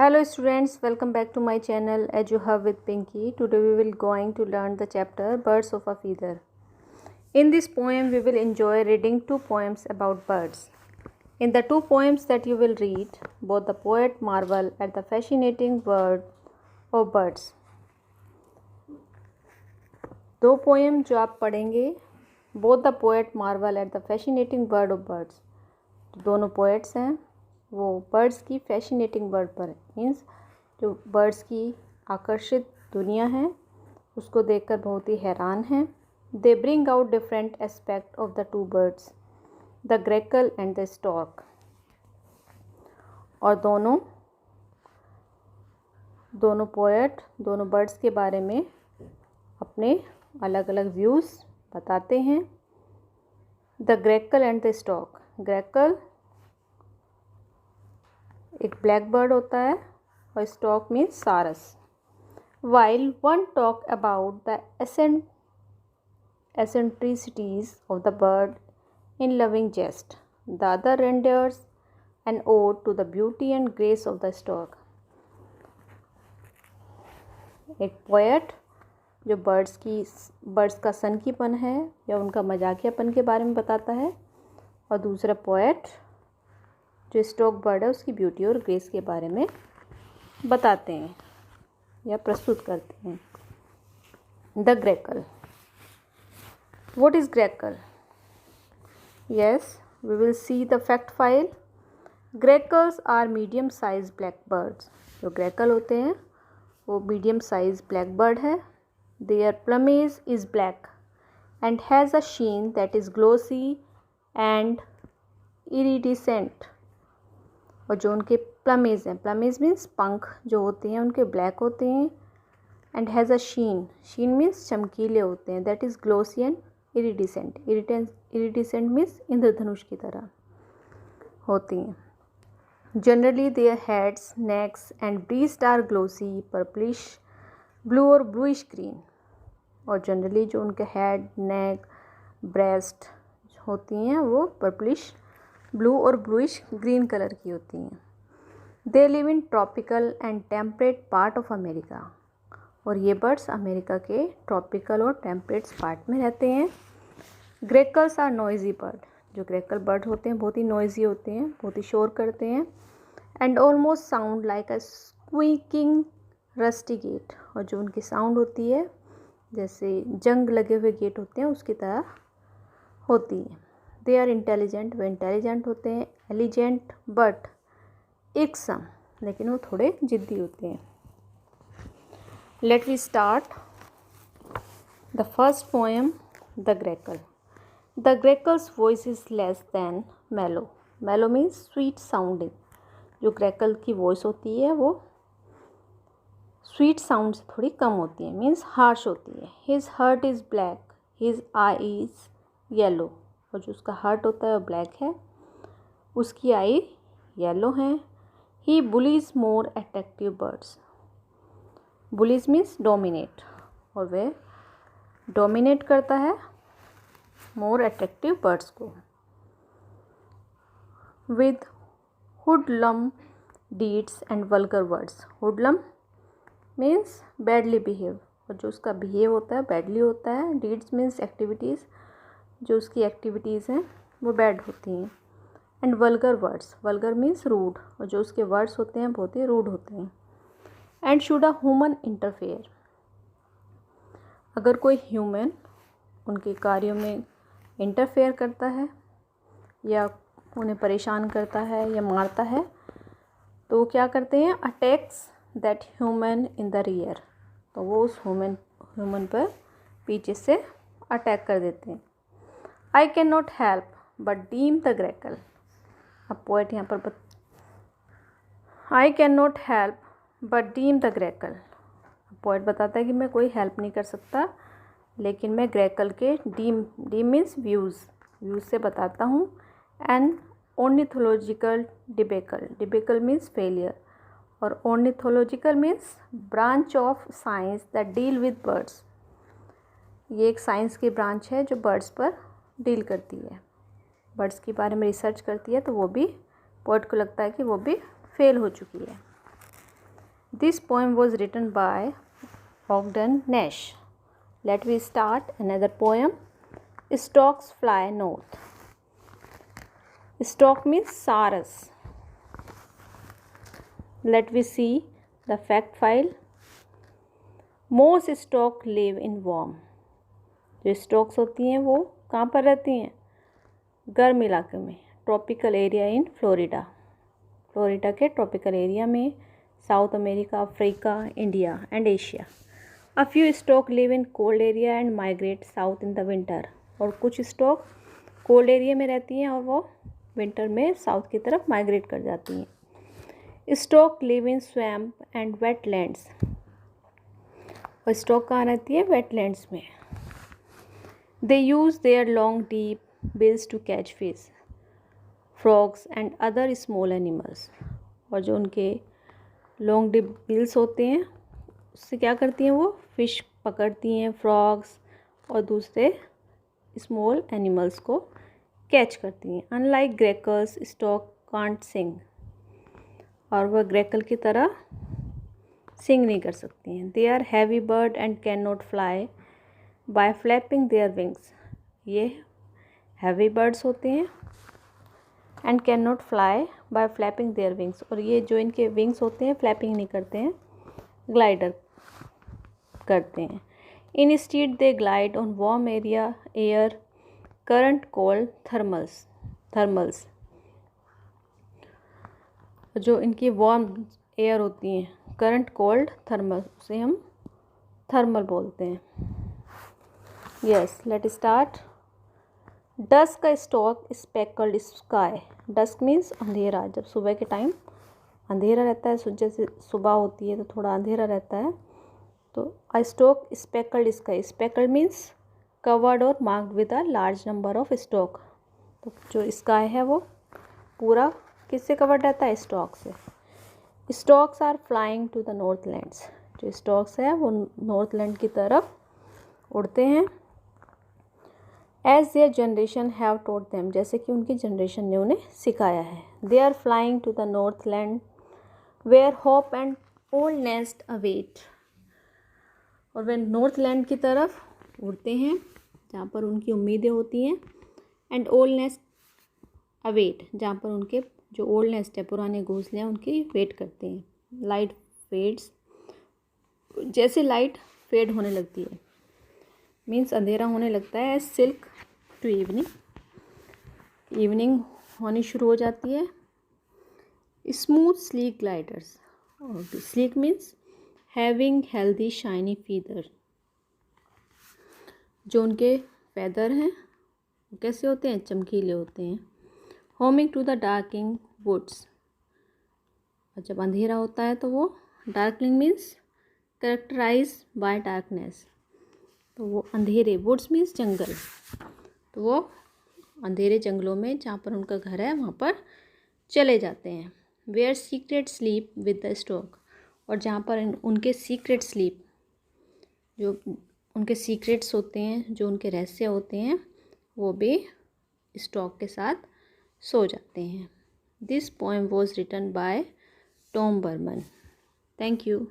Hello students, welcome back to my channel As You Have with Pinky. Today we will going to learn the chapter Birds of a Feather. In this poem we will enjoy reading two poems about birds. In the two poems that you will read, both the poet marvel at the fascinating world of birds. दो poem जो आप पढ़ेंगे, both the poet marvel at the fascinating world of birds. दोनों poets हैं, वो birds की fascinating word पर means जो बर्ड्स की आकर्षित दुनिया है उसको देखकर बहुत ही हैरान हैं. They bring out different aspect of the two birds, the grackle and the stork. और दोनों पोएट दोनों बर्ड्स के बारे में अपने अलग अलग व्यूज़ बताते हैं. The grackle and the stork. Grackle एक ब्लैक बर्ड होता है और स्टॉक मीन्स सारस. While one talk about the eccentricities of the bird in loving jest, the other renders an ode to the beauty and grace of the stork. एक poet जो birds का सनकीपन है या उनका मजाकियापन के बारे में बताता है, और दूसरा पोएट जो स्टॉक बर्ड है उसकी ब्यूटी और ग्रेस के बारे में बताते हैं या प्रस्तुत करते हैं. The grackle. What is grackle? Yes, we will see the fact file. Grackles are medium size black birds. जो ग्रेकल होते हैं वो मीडियम साइज ब्लैक बर्ड है. Their plumage is black and has a sheen that is glossy and iridescent. और जो उनके plumage हैं, plumage means पंख जो होते हैं उनके ब्लैक होते हैं. And has a sheen. Sheen means चमकीले होते हैं. That is glossy and iridescent. Iridescent means इंद्रधनुष की तरह होती हैं. Generally their heads, necks and breast are glossy purplish blue और ब्लूइश ग्रीन. और जनरली जो उनके हेड, नेक, ब्रेस्ट होती हैं वो पर्पलिश ब्लू और ब्लूइश ग्रीन कलर की होती हैं. They live in tropical and temperate part of America. और ये बर्ड्स अमेरिका के ट्रॉपिकल और टेम्परेट पार्ट में रहते हैं. ग्रेकल्स आर नॉइजी बर्ड. जो ग्रेकल बर्ड होते हैं बहुत ही नॉइजी होते हैं, बहुत ही शोर करते हैं. And almost sound like a squeaking rusty gate. और जो उनकी साउंड होती है जैसे जंग लगे हुए गेट होते हैं उसकी तरह होती है. They are intelligent. वे इंटेलिजेंट होते हैं. एलिजेंट बट इक्सम, लेकिन वो थोड़े जिद्दी होते हैं. Let we start the first poem, the grackle. The grackle's voice is less than mellow. Mellow means sweet sounding. जो ग्रेकल की वॉइस होती है वो स्वीट साउंड से थोड़ी कम होती है, मीन्स हार्श होती है. His heart is black, his eye is yellow. और जो उसका हार्ट होता है वो ब्लैक है, उसकी आई येलो है. He bullies more attractive birds. Bullies means dominate, और वह डोमिनेट करता है मोर अट्रैक्टिव बर्ड्स को. With hoodlum deeds and vulgar words. Hoodlum means badly behave, और जो उसका बिहेव होता है बैडली होता है. डीड्स मीन्स एक्टिविटीज़, जो उसकी एक्टिविटीज़ हैं वो बैड होती हैं. And vulgar words. Vulgar means rude, और जो उसके वर्ड्स होते हैं बहुत ही रूड होते हैं. And should a human interfere. अगर कोई ह्यूमन उनके कार्यों में इंटरफेयर करता है या उन्हें परेशान करता है या मारता है तो वो क्या करते हैं? Attacks that human in the rear. तो वो उस ह्यूमन पर पीछे से अटैक कर देते हैं. I can not help but deem the grackle. अब पोएट यहाँ पर I can not help but deem the grackle. Poet बताता है कि मैं कोई हेल्प नहीं कर सकता, लेकिन मैं ग्रेकल के डीम मीन्स व्यूज़ से बताता हूँ. And ornithological debacle. Debacle means failure, और ornithological means branch of science that deal with birds. ये एक साइंस की ब्रांच है जो बर्ड्स पर डील करती है, बर्ड्स के बारे में रिसर्च करती है. तो वो भी पोएट को लगता है कि वो भी फेल हो चुकी है. This poem was written by Ogden Nash. Let me start another poem. Storks fly north. Stork means sarus. Let me see the fact file. Most stork live in warm. जो स्टॉक्स होती हैं वो कहाँ पर रहती हैं? गर्म इलाके में. Tropical area in Florida. Florida के ट्रॉपिकल एरिया में, south America, Africa, India and Asia. A few stock live in cold area and migrate south in the winter. और कुछ स्टॉक कोल्ड एरिया में रहती हैं और वो विंटर में साउथ की तरफ माइग्रेट कर जाती हैं. Stork live in swamp and wetlands. और स्टॉक कहाँ रहती है? वेटलैंड्स में. They use their long deep bills to catch fish, frogs and other small animals. और जो उनके लॉन्ग डीप बिल्स होते हैं उससे क्या करती हैं? वो फिश पकड़ती हैं, फ्रॉग्स और दूसरे स्मॉल एनिमल्स को कैच करती हैं. Unlike grackles, stork can't sing. और वह ग्रेकल की तरह सिंग नहीं कर सकती हैं. They are heavy bird and can not fly by flapping their wings. ये हैवी बर्ड्स होते हैं and can not fly by flapping their wings. और ये जो इनके विंग्स होते हैं फ्लैपिंग नहीं करते हैं, ग्लाइडर करते हैं. Instead they glide on warm area air current called thermals. जो इनकी वार्म एयर होती हैं करंट कॉल्ड थर्मल, उसे हम थर्मल बोलते हैं. Yes, let start. डस्क का stork speckled sky. Dusk means अंधेरा. जब सुबह के टाइम अंधेरा रहता है, जैसे सुबह होती है तो थोड़ा अंधेरा रहता है, तो a stork speckled sky. Speckled means covered और marked with a large number of stork. तो जो स्काई है वो पूरा किससे कवर्ड रहता है? स्टॉक से. Storks are flying to the north lands. जो स्टॉक्स है वो नॉर्थ लैंड की तरफ उड़ते हैं. As their generation have taught them. जैसे कि उनकी जनरेशन ने उन्हें सिखाया है. They are flying to the north land where hope and old nest await. और वे नॉर्थ लैंड की तरफ उड़ते हैं जहाँ पर उनकी उम्मीदें होती हैं. एंड ओल्ड नेस्ट अवेट, जहाँ पर उनके जो ओल्ड नेस्ट है, पुराने घोंसले हैं, उनकी वेट करते हैं. Light fades. जैसे लाइट फेड होने लगती है मीन्स अंधेरा होने लगता है. Silk to evening. इवनिंग होनी शुरू हो जाती है. Smooth sleek gliders. और sleek means having healthy shiny feather. जो उनके फैदर हैं वो कैसे होते हैं? चमकीले होते हैं. Homing to the darkling woods. और जब अंधेरा होता है तो वो darkling means characterize by darkness. तो वो अंधेरे, वुड्स मीन्स जंगल, तो वो अंधेरे जंगलों में जहाँ पर उनका घर है वहाँ पर चले जाते हैं. Where secret sleep with the stork. और जहाँ पर उनके सीक्रेट स्लीप, जो उनके सीक्रेट्स होते हैं, जो उनके रहस्य होते हैं, वो भी स्टॉक के साथ सो जाते हैं. This poem was written by Tom Berman. Thank you.